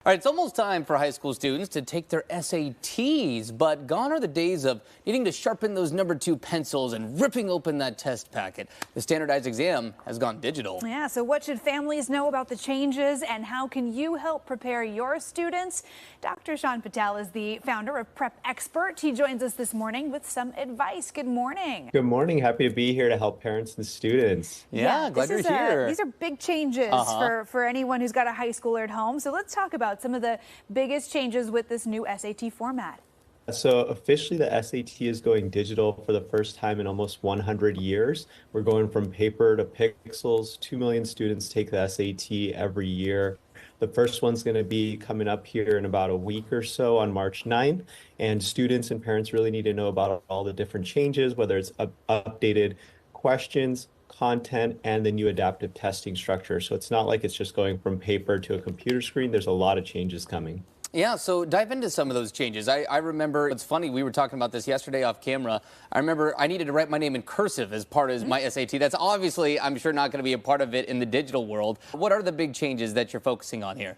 All right, it's almost time for high school students to take their SATs, but gone are the days of needing to sharpen those #2 pencils and ripping open that test packet. The standardized exam has gone digital. Yeah, so what should families know about the changes and how can you help prepare your students? Dr. Sean Patel is the founder of Prep Expert. He joins us this morning with some advice. Good morning. Good morning. Happy to be here to help parents and students. Yeah, glad you're here. These are big changes for anyone who's got a high schooler at home. So let's talk about some of the biggest changes with this new SAT format. So officially the SAT is going digital for the first time in almost 100 years. We're going from paper to pixels. 2 million students take the SAT every year. The first one's going to be coming up here in about a week or so on March 9th. And students and parents really need to know about all the different changes, whether it's updated questions, content, and the new adaptive testing structure. So it's not like it's just going from paper to a computer screen. There's a lot of changes coming. Yeah, so dive into some of those changes. I remember, it's funny, we were talking about this yesterday off camera. I remember I needed to write my name in cursive as part of my SAT. That's obviously, I'm sure, not going to be a part of it in the digital world. What are the big changes that you're focusing on here?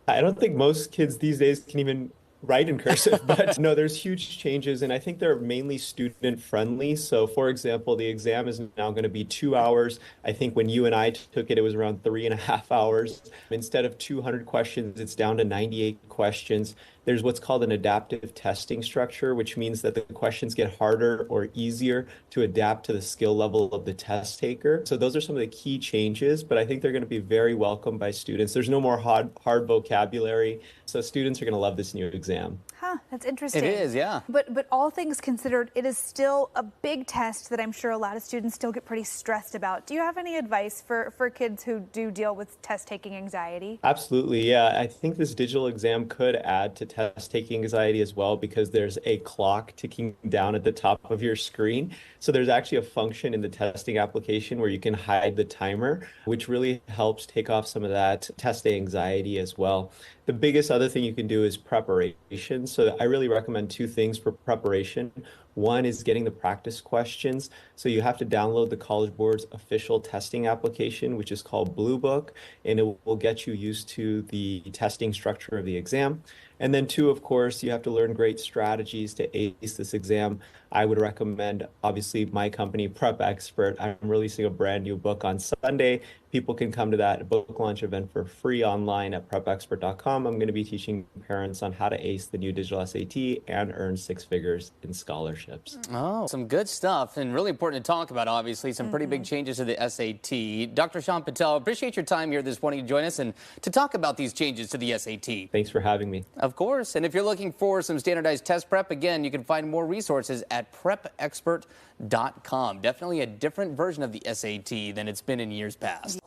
I don't think most kids these days can even write in cursive, but no, there's huge changes, and I think they're mainly student friendly. So for example, the exam is now going to be 2 hours. I think when you and I took it, it was around 3.5 hours. Instead of 200 questions, it's down to 98 questions. There's what's called an adaptive testing structure, which means that the questions get harder or easier to adapt to the skill level of the test taker. So those are some of the key changes, but I think they're going to be very welcomed by students. There's no more hard vocabulary, so students are going to love this new exam. Huh, that's interesting. It is, yeah. But all things considered, it is still a big test that I'm sure a lot of students still get pretty stressed about. Do you have any advice for kids who do deal with test-taking anxiety? Absolutely, yeah. I think this digital exam could add to test-taking anxiety as well because there's a clock ticking down at the top of your screen. So there's actually a function in the testing application where you can hide the timer, which really helps take off some of that test anxiety as well. The biggest other thing you can do is preparation. So I really recommend 2 things for preparation. One is getting the practice questions. So you have to download the College Board's official testing application, which is called Blue Book, and it will get you used to the testing structure of the exam. And then 2, of course, you have to learn great strategies to ace this exam. I would recommend, obviously, my company, Prep Expert. I'm releasing a brand new book on Sunday. People can come to that book launch event for free online at prepexpert.com. I'm going to be teaching parents on how to ace the new digital SAT and earn 6 figures in scholarships. Oh, some good stuff, and really important to talk about, obviously. Some pretty big changes to the SAT. Dr. Sean Patel, appreciate your time here this morning to join us and to talk about these changes to the SAT. Thanks for having me. Of course. And if you're looking for some standardized test prep, again, you can find more resources at prepexpert.com. Definitely a different version of the SAT than it's been in years past.